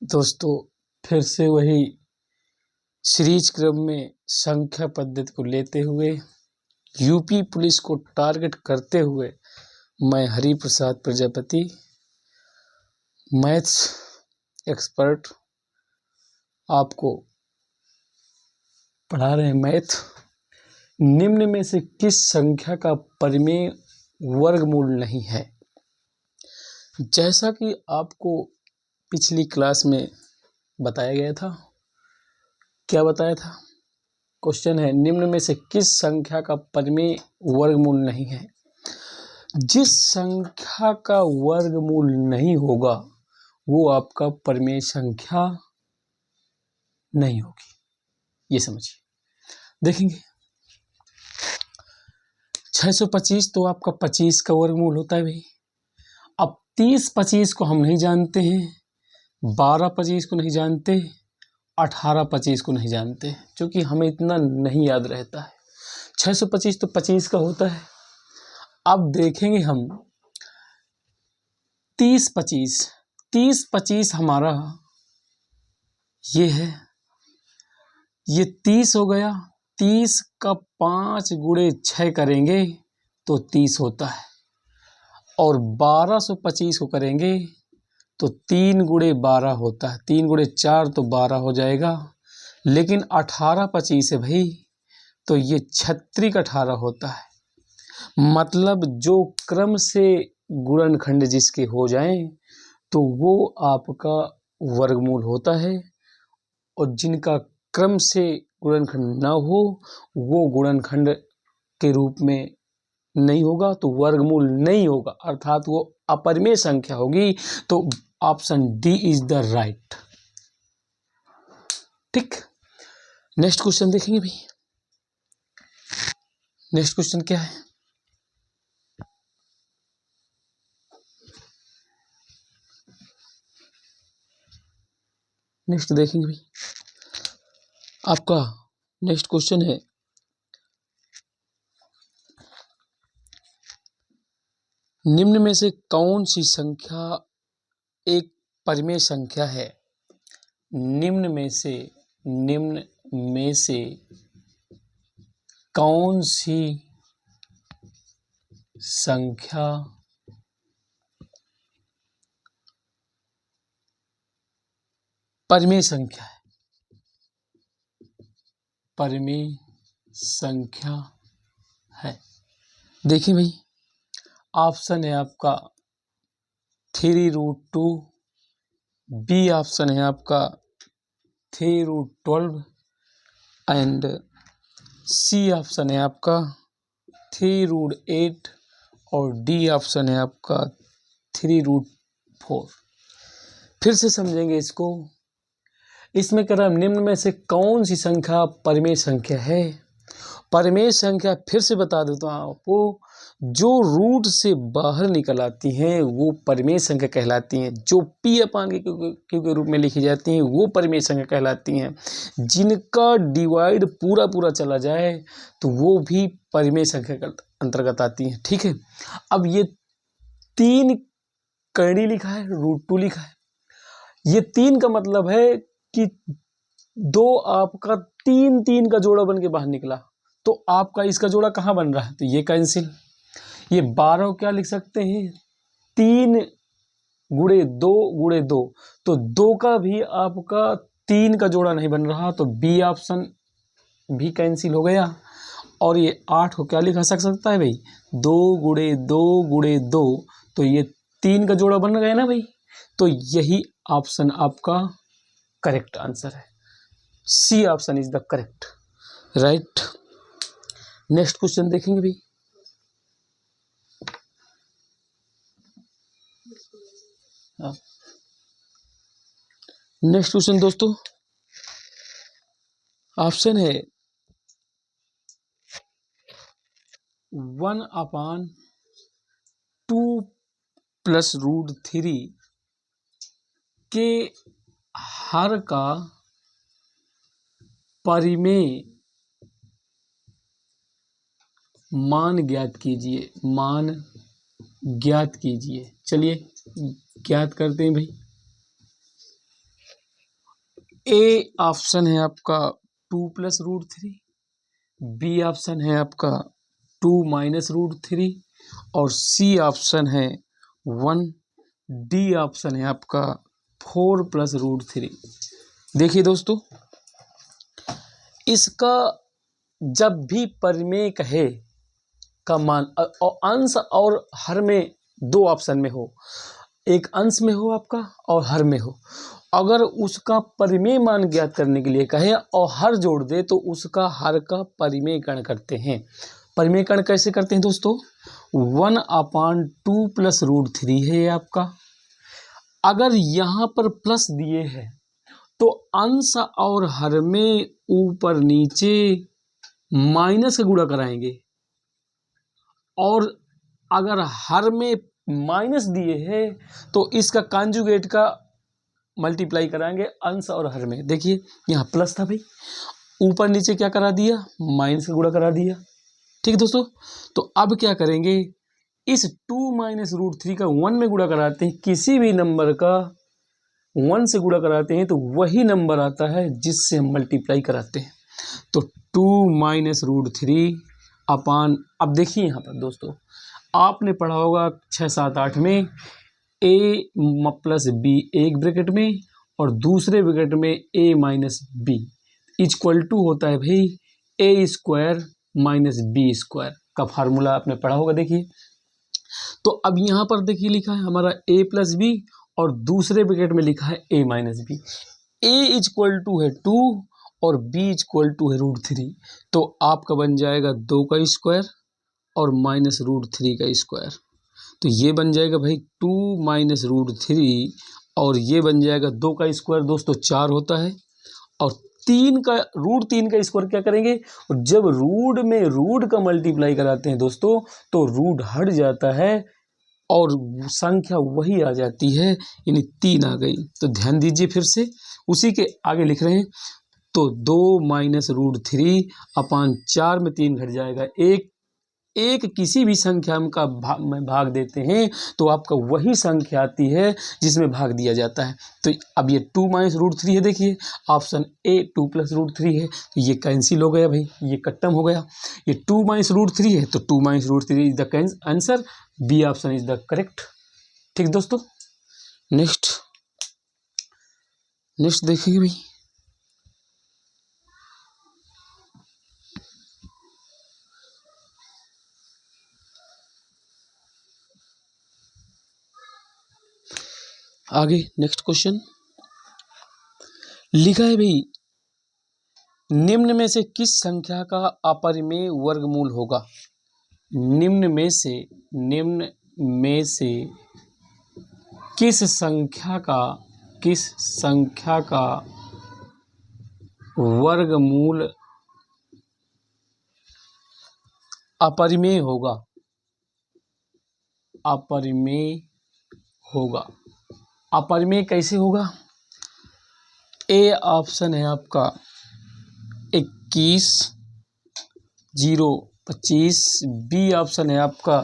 दोस्तों फिर से वही सीरीज क्रम में संख्या पद्धति को लेते हुए यूपी पुलिस को टारगेट करते हुए मैं हरि प्रसाद प्रजापति मैथ्स एक्सपर्ट आपको पढ़ा रहे हैं मैथ। निम्न में से किस संख्या का परिमेय वर्गमूल नहीं है? जैसा कि आपको पिछली क्लास में बताया गया था, क्या बताया था? क्वेश्चन है निम्न में से किस संख्या का परिमेय वर्गमूल नहीं है? जिस संख्या का वर्गमूल नहीं होगा वो आपका परिमेय संख्या नहीं होगी, ये समझिए। देखेंगे 625 तो आपका 25 का वर्गमूल होता है भाई। अब 30-25 को हम नहीं जानते हैं, 12-25 को नहीं जानते, 18-25 को नहीं जानते, क्योंकि हमें इतना नहीं याद रहता है। 625 तो 25 का होता है। अब देखेंगे हम 30-25 हमारा ये है, ये 30 हो गया। 30 का 5 गुणे 6 करेंगे तो 30 होता है, और 1225 को करेंगे तो 3 गुणे 12 होता है। 3 गुणे 4 तो 12 हो जाएगा, लेकिन 18-25 है भाई, तो ये 36-18 होता है। मतलब जो क्रम से गुणनखंड जिसके हो जाएं तो वो आपका वर्गमूल होता है, और जिनका क्रम से गुणनखंड ना हो वो गुणनखंड के रूप में नहीं होगा, तो वर्गमूल नहीं होगा, अर्थात वो अपरिमेय संख्या होगी। तो option D is the right. ठीक, नेक्स्ट क्वेश्चन देखेंगे भाई। नेक्स्ट क्वेश्चन क्या है? नेक्स्ट देखेंगे भाई, आपका नेक्स्ट क्वेश्चन है निम्न में से कौन सी संख्या एक परिमेय संख्या है? निम्न में से कौन सी संख्या परिमेय संख्या है? परिमेय संख्या है। देखिए भाई, ऑप्शन है आपका 3√2, बी ऑप्शन है आपका 3√12 एंड सी ऑप्शन है आपका 3√8 और डी ऑप्शन है आपका 3√4। फिर से समझेंगे इसको। इसमें कह रहा है निम्न में से कौन सी संख्या परिमेय संख्या है? परिमेय संख्या फिर से बता देता हूँ आपको, जो रूट से बाहर निकल आती हैं वो परिमेय संख्या कहलाती हैं। जो पी अपान क्यू के रूप में लिखी जाती हैं वो परिमेय संख्या कहलाती हैं। जिनका डिवाइड पूरा चला जाए तो वो भी परिमेय संख्या के अंतर्गत आती हैं। ठीक है, अब ये 3 करड़ी लिखा है, √2 लिखा है। ये 3 का मतलब है कि 2 आपका 3 का जोड़ा बन के बाहर निकला, तो आपका इसका जोड़ा कहाँ बन रहा है? तो ये कैंसिल। ये 12 क्या लिख सकते हैं? 3 गुणे 2 गुणे 2, तो 2 का भी आपका 3 का जोड़ा नहीं बन रहा, तो बी ऑप्शन भी कैंसिल हो गया। और ये 8 को क्या लिखा सकता है भाई? 2 गुणे 2 गुणे 2, तो ये 3 का जोड़ा बन गया ना भाई। तो यही ऑप्शन आपका करेक्ट आंसर है। C option is the correct, right. Next question देखेंगे भाई। नेक्स्ट क्वेश्चन दोस्तों, ऑप्शन है 1/2 + √3 के हर का परिमेय मान ज्ञात कीजिए। मान ज्ञात कीजिए। चलिए ज्ञात करते हैं भाई। ए ऑप्शन है आपका 2+√3, बी ऑप्शन है आपका 2-√3 और सी ऑप्शन है 1, डी ऑप्शन है आपका 4+√3। देखिए दोस्तों, इसका जब भी परिमेय कहे का मान और अंश और हर में दो ऑप्शन में हो, एक अंश में हो आपका और हर में हो, अगर उसका परिमेय मान ज्ञात करने के लिए कहे और हर जोड़ दे तो उसका हर का परिमेयकरण करते हैं। परिमेयकरण कैसे करते हैं दोस्तों? 1/2+√3 है ये आपका। अगर यहाँ पर प्लस दिए हैं तो अंश और हर में ऊपर नीचे माइनस का गुणा कराएंगे, और अगर हर में माइनस दिए हैं तो इसका कॉन्जुगेट का मल्टीप्लाई कराएंगे अंश और हर में। देखिए यहाँ प्लस था भाई, ऊपर नीचे क्या करा दिया, माइनस का गुणा करा दिया। ठीक है दोस्तों, तो अब क्या करेंगे, इस 2-√3 का 1 में गुणा कराते हैं। किसी भी नंबर का 1 से गुणा कराते हैं तो वही नंबर आता है जिससे हम मल्टीप्लाई कराते हैं। तो 2-√3 अपान, अब देखिए यहाँ पर दोस्तों, आपने पढ़ा होगा 6, 7, 8 में a + b एक ब्रैकेट में और दूसरे ब्रैकेट में a - b इक्वल टू होता है भाई a² - b² का फार्मूला आपने पढ़ा होगा। देखिए, तो अब यहाँ पर देखिए लिखा है हमारा a + b और दूसरे ब्रैकेट में लिखा है a - b। a = है 2 और b = है √3, तो आपका बन जाएगा 2 का स्क्वायर और -√3 का स्क्वायर। तो ये बन जाएगा भाई 2 - √3 और ये बन जाएगा 2 का स्क्वायर दोस्तों 4 होता है, और 3 का √3 का स्क्वायर क्या करेंगे, और जब रूट में रूट का मल्टीप्लाई कराते हैं दोस्तों तो रूट हट जाता है और संख्या वही आ जाती है, यानी 3 आ गई। तो ध्यान दीजिए, फिर से उसी के आगे लिख रहे हैं। तो 2 - √3 अपान 4 में 3 घट जाएगा, एक किसी भी संख्या में भाग देते हैं तो आपका वही संख्या आती है जिसमें भाग दिया जाता है। तो अब ये 2 - √3 है, देखिए ऑप्शन ए 2+√3 है, तो ये कैंसिल हो गया भाई, ये खत्म हो गया। ये 2 - √3 है तो 2 - √3 is the answer, B option is the correct. ठीक दोस्तों, नेक्स्ट देखेंगे भाई। आगे नेक्स्ट क्वेश्चन लिखा है भाई, निम्न में से किस संख्या का अपरिमेय वर्गमूल होगा? निम्न में से किस संख्या का वर्गमूल अपरिमेय होगा? अपरिमेय कैसे होगा? ए ऑप्शन है आपका 21, 0, 25, बी ऑप्शन है आपका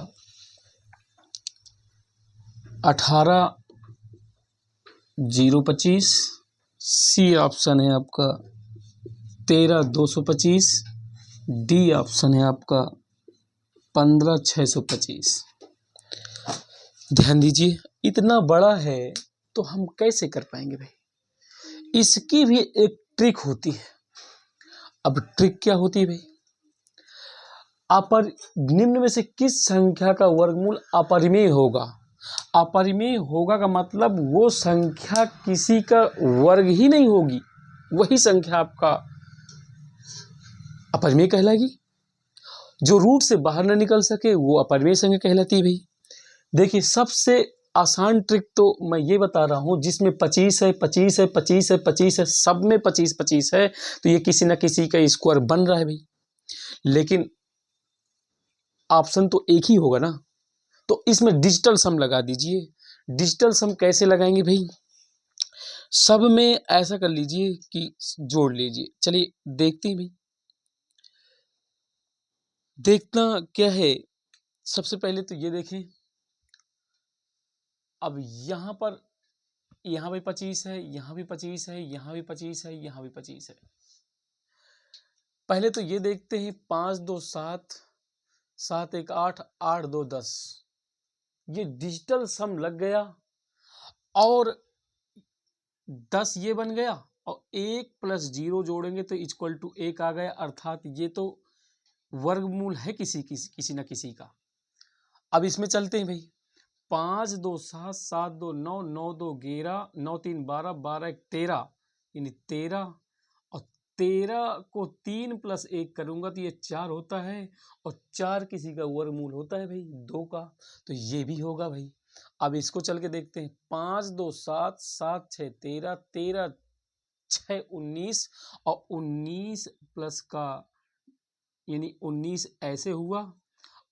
18, 0, 25, सी ऑप्शन है आपका 13, 225, डी ऑप्शन है आपका 15, 625। ध्यान दीजिए, इतना बड़ा है तो हम कैसे कर पाएंगे भाई? इसकी भी एक ट्रिक होती है। अब ट्रिक क्या होती है भाई? निम्न में से किस संख्या का वर्गमूल अपरिमेय होगा? अपरिमेय होगा का मतलब वो संख्या किसी का वर्ग ही नहीं होगी, वही संख्या आपका अपरिमेय कहलाएगी। जो रूट से बाहर न निकल सके वो अपरिमेय संख्या कहलाती है भाई। देखिए, सबसे आसान ट्रिक तो मैं ये बता रहा हूँ, जिसमें 25 है, 25 है, 25 है, 25 है, सब में 25 25 है, तो ये किसी ना किसी का स्क्वायर बन रहा है भाई। लेकिन ऑप्शन तो एक ही होगा ना, तो इसमें डिजिटल सम लगा दीजिए। डिजिटल सम कैसे लगाएंगे भाई? सब में ऐसा कर लीजिए कि जोड़ लीजिए। चलिए देखते हैं भाई, देखना क्या है। सबसे पहले तो ये देखें, अब यहाँ पर यहाँ भी 25 है, यहाँ भी 25 है, यहाँ भी 25 है, यहाँ भी 25 है। पहले तो ये देखते हैं 5 2 7, 7 1 8, 8 2 10, ये डिजिटल सम लग गया और 10 ये बन गया और 1 + 0 जोड़ेंगे तो इक्वल टू 1 आ गया, अर्थात ये तो वर्गमूल है किसी ना किसी का। अब इसमें चलते हैं भाई, 5 2 7, 7 2 9, 9 2 11, 9 3 12, 12 1 13, यानी 13, और 13 को 3 + 1 करूंगा तो ये 4 होता है, और 4 किसी का वर्गमूल होता है भाई 2 का, तो ये भी होगा भाई। अब इसको चल के देखते हैं, 5 2 7, 7 6 13, 13 6 19, और 19 प्लस का यानी 19 ऐसे हुआ।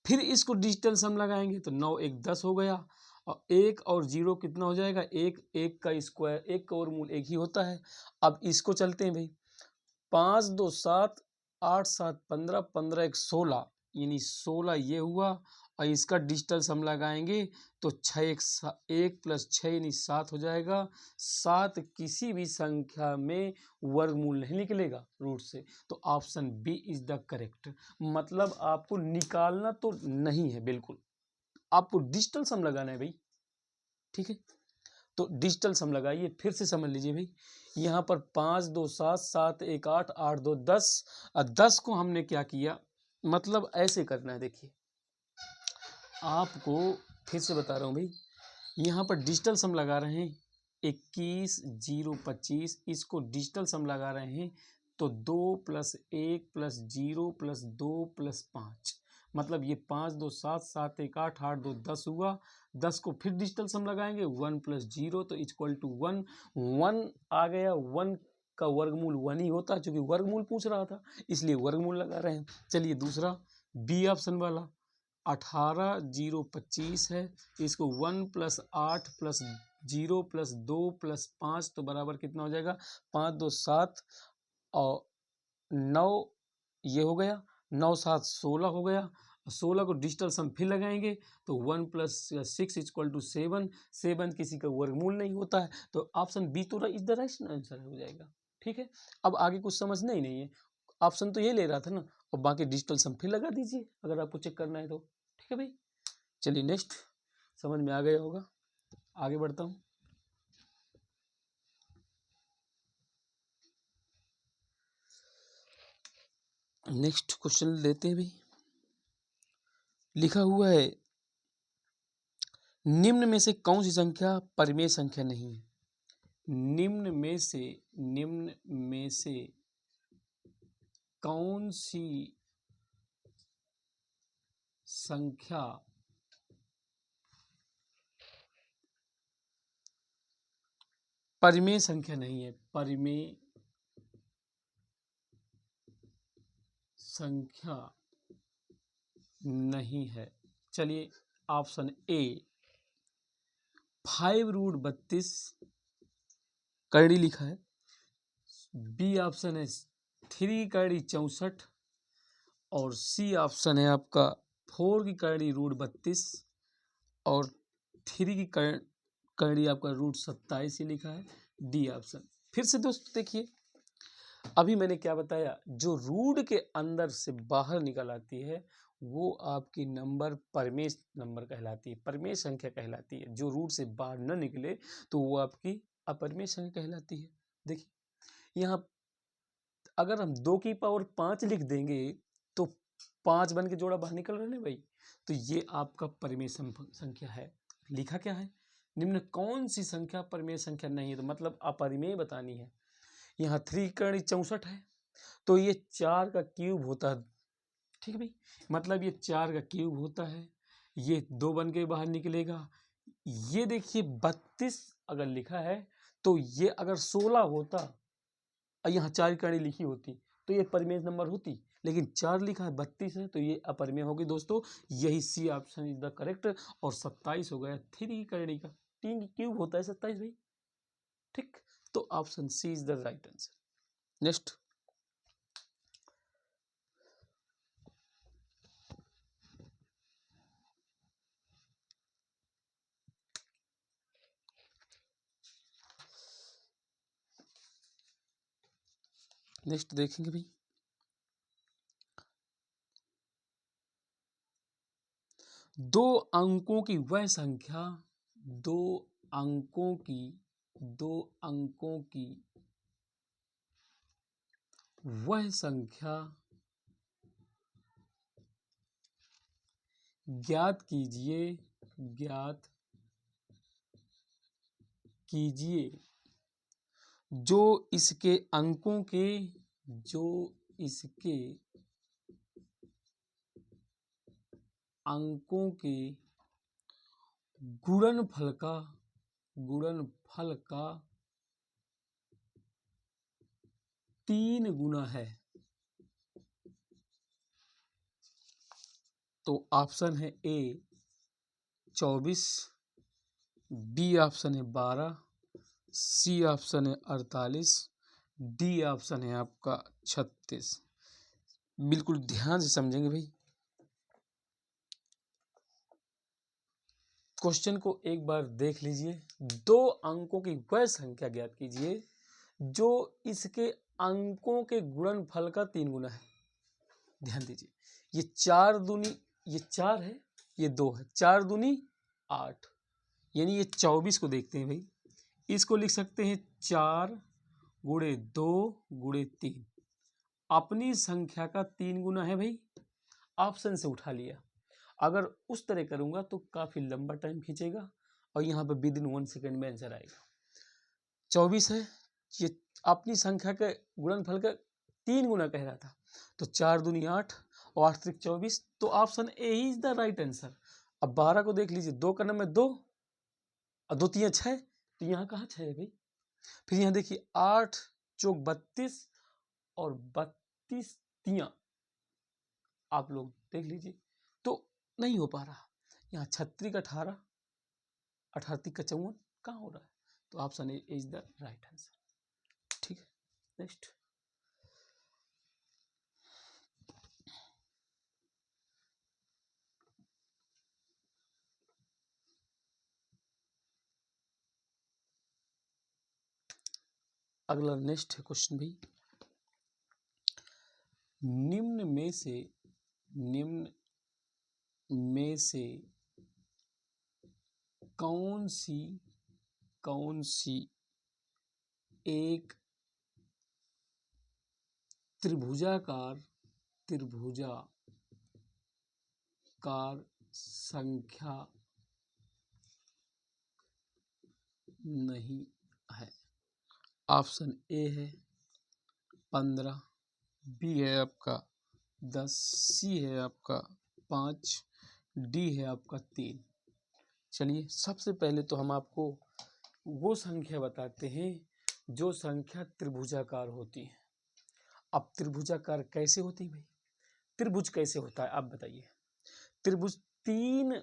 फिर इसको डिजिटल सम लगाएंगे तो 9 1 10 हो गया, और 1 और 0 कितना हो जाएगा, 1, 1 का स्क्वायर, 1 का वर्गमूल 1 ही होता है। अब इसको चलते हैं भाई, 5 2 7, 8 7 15, 15 1 16, यानी 16 ये हुआ, और इसका डिजिटल सम लगाएंगे तो 6 1 + 6 यानी 7 हो जाएगा। 7 किसी भी संख्या में वर्गमूल नहीं निकलेगा रूट से, तो option B is the correct. मतलब आपको निकालना तो नहीं है बिल्कुल, आपको डिजिटल सम लगाना है भाई, ठीक है। तो डिजिटल सम लगाइए, फिर से समझ लीजिए भाई, यहाँ पर 5 2 7, 7 1 8, 8 2 10, और 10 को हमने क्या किया, मतलब ऐसे करना है। देखिए आपको फिर से बता रहा हूँ भाई, यहाँ पर डिजिटल सम लगा रहे हैं 21 0 25, इसको डिजिटल सम लगा रहे हैं तो 2 + 1 + 0 + 2 + 5, मतलब ये 5 2 7, 7 1 8, 8 2 10 हुआ। 10 को फिर डिजिटल सम लगाएंगे 1 + 0 तो इक्वल टू 1, 1 आ गया। 1 का वर्गमूल 1 ही होता है, क्योंकि वर्गमूल पूछ रहा था इसलिए वर्गमूल लगा रहे हैं। चलिए दूसरा बी ऑप्शन वाला, 18 0 25 है, इसको 1 + 8 + 0 + 2 + 5 तो बराबर कितना हो जाएगा, 5 2 7 और 9 ये हो गया, 9 7 16 हो गया। 16 को डिजिटल सम फिर लगाएंगे तो 1 + 6 = 7, 7 किसी का वर्गमूल नहीं होता है, तो ऑप्शन बी तो इज द राइट आंसर हो जाएगा, ठीक है। अब आगे कुछ समझना ही नहीं है, ऑप्शन तो ये ले रहा था ना, और बाकी डिजिटल सम फिर लगा दीजिए अगर आपको चेक करना है तो, ठीक है भाई। चलिए नेक्स्ट, समझ में आ गया होगा, आगे बढ़ता हूँ। नेक्स्ट क्वेश्चन लेते हैं भाई, लिखा हुआ है निम्न में से कौन सी संख्या परिमेय संख्या नहीं है। निम्न में से कौन सी संख्या परिमेय संख्या नहीं है, परिमेय संख्या नहीं है। चलिए ऑप्शन ए 5√32 करड़ी लिखा है, बी ऑप्शन है 3 करड़ी 64, और सी ऑप्शन है आपका 4 की करड़ी √32, और 3 की करड़ी आपका √27 ही लिखा है, डी ऑप्शन। फिर से दोस्तों देखिए, अभी मैंने क्या बताया, जो रूट के अंदर से बाहर निकल आती है वो आपकी नंबर परिमेय नंबर कहलाती है, परिमेय संख्या कहलाती है। जो रूट से बाहर न निकले तो वो आपकी अपरिमेय संख्या कहलाती है। देखिए यहाँ अगर हम 2 की पावर 5 लिख देंगे तो 5 बन के जोड़ा बाहर निकल रहा है ना भाई, तो ये आपका परिमेय संख्या है। लिखा क्या है, निम्न कौन सी संख्या परिमेय संख्या नहीं है, तो मतलब अपरिमेय बतानी है। यहाँ 3 कड़ी 64 है तो ये 4 का क्यूब होता है, ठीक है भाई, मतलब ये 4 का क्यूब होता है, ये 2 बन के बाहर निकलेगा। ये देखिए 32 अगर लिखा है तो ये अगर 16 होता और यहाँ 4 की कड़ी लिखी होती तो ये परिमेय नंबर होती, लेकिन 4 लिखा है 32 है तो ये अपरिमेय होगी दोस्तों। यही C option is the correct, और 27 हो गया 3 की कड़ी का, 3 की क्यूब होता है 27 भाई, ठीक। तो option C is the right answer. Next, next देखेंगे भाई, दो अंकों की वह संख्या, दो अंकों की दो अंकों की वह संख्या ज्ञात कीजिए, ज्ञात कीजिए जो इसके अंकों के, जो इसके अंकों के गुणनफल का, गुणनफल का 3 गुना है। तो ऑप्शन है ए 24, बी ऑप्शन है 12, सी ऑप्शन है 48, डी ऑप्शन है आपका 36। बिल्कुल ध्यान से समझेंगे भाई। क्वेश्चन को एक बार देख लीजिए। दो अंकों की वह संख्या ज्ञात कीजिए जो इसके अंकों के गुणनफल का 3 गुना है। ध्यान दीजिए, ये 4 दूनी, ये 4 है, ये 2 है, 4 दूनी 8, यानी ये 24 को देखते हैं भाई, इसको लिख सकते हैं 4 गुणे 2 गुणे 3, अपनी संख्या का 3 गुना है भाई। ऑप्शन से उठा लिया। अगर उस तरह करूंगा तो काफी लंबा टाइम खींचेगा और यहाँ पे विदिन 1 सेकेंड में आंसर आएगा। 24 है, ये अपनी संख्या के गुणनफल का 3 गुना कह रहा था, तो 4 दूनी 8 और 8 त्रिक 24, तो option A is the right answer. अब 12 को देख लीजिए, 2 का नंबर 2 और 2 3 6, तो यहाँ कहाँ 6 है भाई। फिर यहाँ देखिए 8 चौक 32 और 32 तियां, आप लोग देख लीजिए, तो नहीं हो पा रहा। यहाँ 36 का 18, 18 का 54, कहाँ हो रहा है, तो option A is the right answer. ठीक है, नेक्स्ट। अगला नेक्स्ट है क्वेश्चन भी, निम्न में से कौन सी एक त्रिभुजाकार संख्या नहीं है। ऑप्शन ए है 15, बी है आपका 10, सी है आपका 5, डी है आपका 3। चलिए, सबसे पहले तो हम आपको वो संख्या बताते हैं जो संख्या त्रिभुजाकार होती है। अब त्रिभुजाकार कैसे होती है भाई, त्रिभुज कैसे होता है आप बताइए। त्रिभुज 3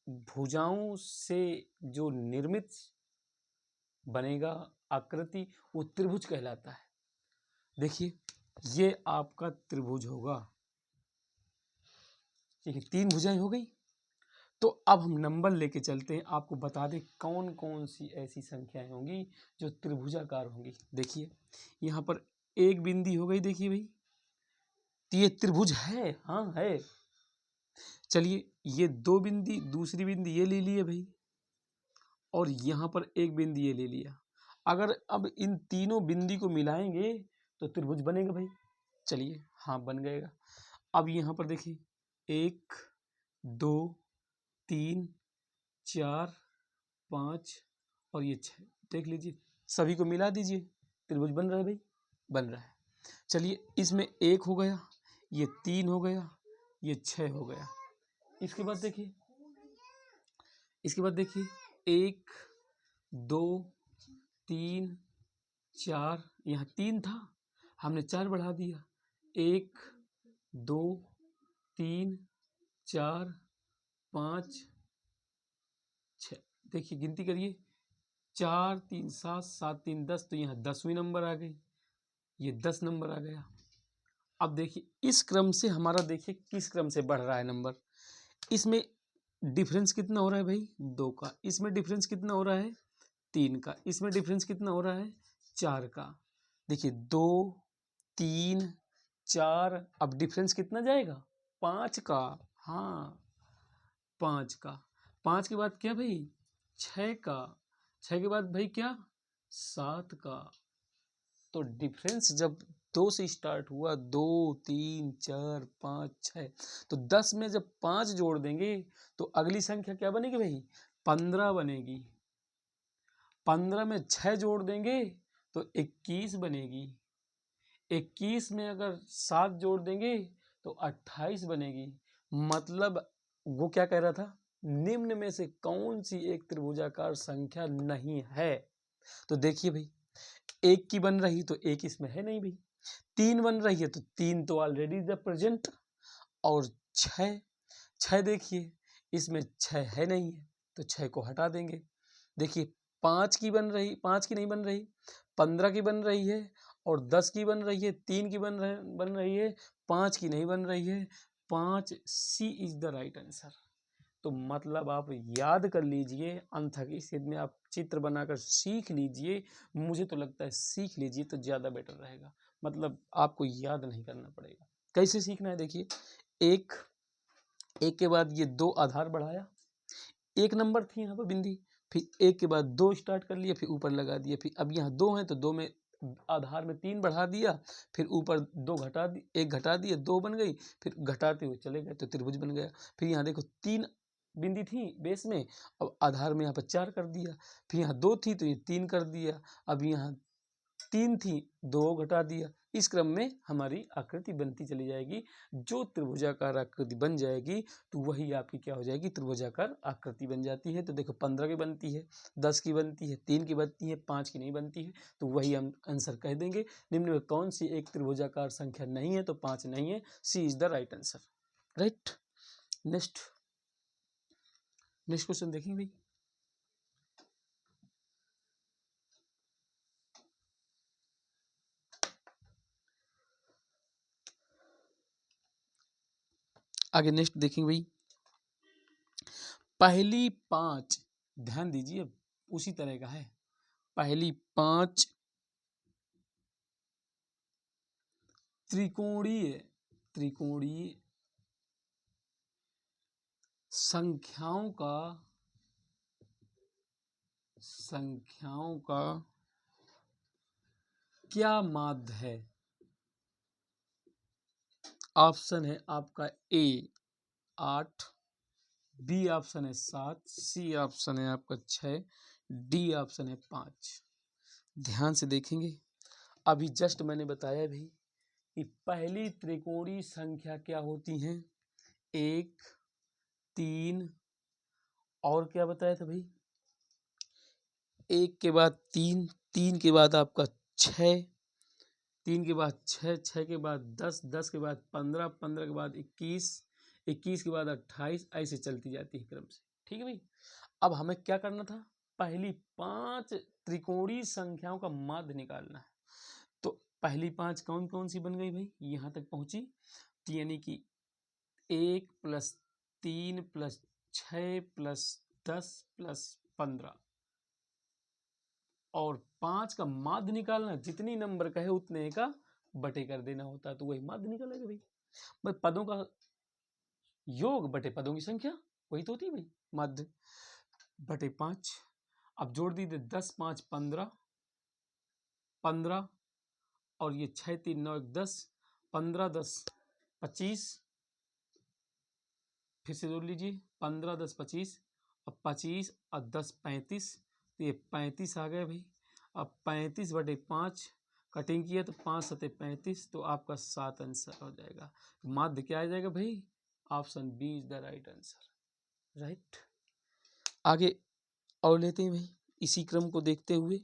भुजाओं से जो निर्मित बनेगा आकृति, वो त्रिभुज कहलाता है। देखिए, ये आपका त्रिभुज होगा, ठीक है, 3 भुजाएं हो गई। तो अब हम नंबर लेके चलते हैं, आपको बता दें कौन कौन सी ऐसी संख्याएं होंगी जो त्रिभुजाकार होंगी। देखिए, यहाँ पर एक बिंदी हो गई, देखिए भाई, तो ये त्रिभुज है, हाँ है। चलिए, ये 2 बिंदी, दूसरी बिंदी ये ले लिए भाई, और यहाँ पर एक बिंदी ये ले लिया। अगर अब इन तीनों बिंदी को मिलाएंगे तो त्रिभुज बनेगा भाई। चलिए, हाँ बन गएगा। अब यहाँ पर देखिए 1 2 3 4 5 और ये 6, देख लीजिए, सभी को मिला दीजिए, त्रिभुज बन रहा है भाई, बन रहा है। चलिए, इसमें 1 हो गया, ये 3 हो गया, ये 6 हो गया। इसके बाद देखिए 1 2 3 4, यहाँ 3 था, हमने 4 बढ़ा दिया, 1 2 3 4 5 6, देखिए गिनती करिए, 4 3 7 7 3 10, तो यहाँ 10वीं नंबर आ गई, ये 10 नंबर आ गया। अब देखिए इस क्रम से हमारा, देखिए किस क्रम से बढ़ रहा है नंबर। इसमें डिफरेंस कितना हो रहा है भाई, 2 का। इसमें डिफरेंस कितना हो रहा है, 3 का। इसमें डिफरेंस कितना हो रहा है, 4 का। देखिए 2 3 4, अब डिफरेंस कितना जाएगा 5 का, हाँ 5 का, 5 के बाद क्या भाई 6 का, 6 के बाद भाई क्या 7 का। तो डिफरेंस जब 2 से स्टार्ट हुआ 2 3 4 5 6, तो 10 में जब 5 जोड़ देंगे तो अगली संख्या क्या बनेगी भाई 15 बनेगी। 15 में 6 जोड़ देंगे तो 21 बनेगी। 21 में अगर 7 जोड़ देंगे तो 28 बनेगी। मतलब वो क्या कह रहा था, निम्न में से कौन सी एक त्रिभुजाकार संख्या नहीं है। तो देखिए भाई, एक की बन रही तो एक इसमें है नहीं भाई, 3 बन रही है तो 3 तो ऑलरेडी द प्रेजेंट, और 6 देखिए इसमें 6 है नहीं है तो 6 को हटा देंगे। देखिए 5 की बन रही, 5 की नहीं बन रही, 15 की बन रही है, और 10 की बन रही है, 3 की बन रही है, 5 की नहीं बन रही है। 5 सी इज द राइट आंसर। तो मतलब आप याद कर लीजिए, अंतक इस में आप चित्र बनाकर सीख लीजिए। मुझे तो लगता है सीख लीजिए तो ज़्यादा बेटर रहेगा, मतलब आपको याद नहीं करना पड़ेगा। कैसे सीखना है देखिए, एक एक के बाद ये 2 आधार बढ़ाया, 1 नंबर थी यहाँ पर बिंदी, फिर 1 के बाद 2 स्टार्ट कर लिया, फिर ऊपर लगा दिया, फिर अब यहाँ 2 हैं तो 2 में आधार में 3 बढ़ा दिया, फिर ऊपर 2 घटा दी, 1 घटा दिया 2 बन गई, फिर घटाते हुए चले गए तो त्रिभुज बन गया। फिर यहाँ देखो 3 बिंदी थी बेस में, अब आधार में यहाँ पर 4 कर दिया, फिर यहाँ 2 थी तो ये 3 कर दिया, अब यहाँ 3 थी 2 घटा दिया। इस क्रम में हमारी आकृति बनती चली जाएगी। जो त्रिभुजाकार आकृति बन जाएगी तो वही आपकी क्या हो जाएगी, त्रिभुजाकार आकृति बन जाती है। तो देखो 15 की बनती है, 10 की बनती है, 3 की बनती है, 5 की नहीं बनती है, तो वही हम आंसर कह देंगे। निम्न में कौन सी एक त्रिभुजाकार संख्या नहीं है, तो 5 नहीं है, C is the right answer. Right, next question देखेंगे भाई। आगे नेक्स्ट देखेंगे भाई, पहली 5, ध्यान दीजिए उसी तरह का है। पहली 5 त्रिकोणीय संख्याओं का क्या माध्य है। ऑप्शन है आपका ए 8, बी ऑप्शन है 7, सी ऑप्शन है आपका 6, डी ऑप्शन है 5। ध्यान से देखेंगे, अभी जस्ट मैंने बताया भी कि पहली त्रिकोणीय संख्या क्या होती हैं, 1 3, और क्या बताया था भाई, 1 के बाद 3, 3 के बाद आपका 6, 3 के बाद 6, 6 के बाद 10, 10 के बाद 15, 15 के बाद 21, 21 के बाद 28, ऐसे चलती जाती है क्रम से। ठीक है भाई, अब हमें क्या करना था, पहली 5 त्रिकोणीय संख्याओं का माध्य निकालना है। तो पहली 5 कौन कौन सी बन गई भाई, यहाँ तक पहुंची, तो यानी कि 1 + 3 + 6 + 10 + 15, और 5 का माध्य निकालना, जितनी नंबर कहे उतने का बटे कर देना होता है, तो वही माध्य निकालेगा भाई। भाई पदों का योग बटे पदों की संख्या, वही तो होती है भाई माध्य, बटे 5। अब जोड़ दीजिए 10 5 15, 15, और ये 6 3 9 1 10, 15 10 25, फिर से जोड़ लीजिए 15 10 25, और 25 और 10 35, तो ये 35 आ गए भाई। अब 35 बटे 5 कटिंग किया तो 5 सते 35, तो आपका 7 आंसर हो जाएगा। माध्य क्या आ जाएगा भाई, option B is the right answer. Right, आगे और लेते हैं भाई इसी क्रम को देखते हुए।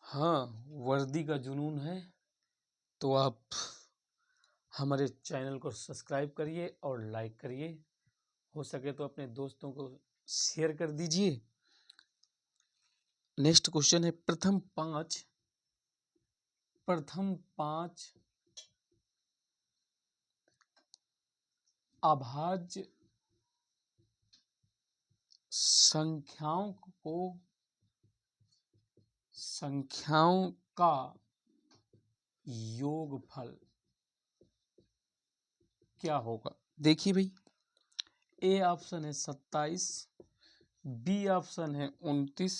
हाँ, वर्दी का जुनून है तो आप हमारे चैनल को सब्सक्राइब करिए और लाइक करिए, हो सके तो अपने दोस्तों को शेयर कर दीजिए। नेक्स्ट क्वेश्चन है, प्रथम पांच अभाज्य संख्याओं का योगफल क्या होगा। देखिए भाई, ए ऑप्शन है 27, बी ऑप्शन है 29,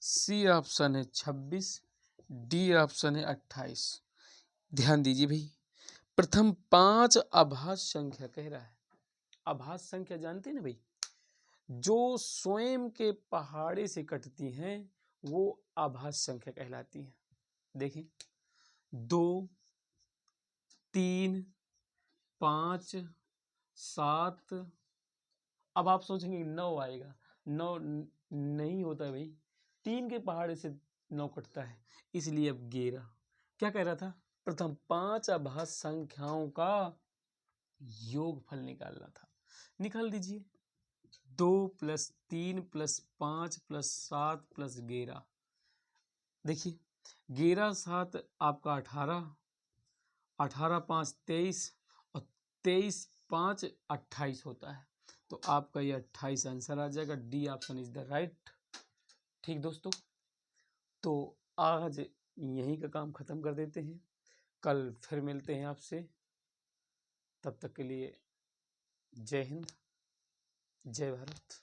सी ऑप्शन है 26, डी ऑप्शन है 28। ध्यान दीजिए भाई, प्रथम 5 आभास संख्या कह रहा है। आभास संख्या जानते हैं ना भाई, जो स्वयं के पहाड़े से कटती हैं वो आभास संख्या कहलाती है। देखें, 2, 3, 5, 7। अब आप सोचेंगे 9 आएगा, 9 नहीं होता है भाई, 3 के पहाड़े से 9 कटता है, इसलिए अब 11। क्या कह रहा था, प्रथम 5 आभास संख्याओं का योगफल निकालना था। निकाल दीजिए, 2 + 3 + 5 + 7 + 11। देखिए, 11 7 आपका 18, 18 5 23 और 23 5 28 होता है। तो आपका ये 28 आंसर आ जाएगा। D option is the right. ठीक दोस्तों, तो आज यहीं का काम खत्म कर देते हैं, कल फिर मिलते हैं आपसे। तब तक के लिए जय हिंद, जय भारत।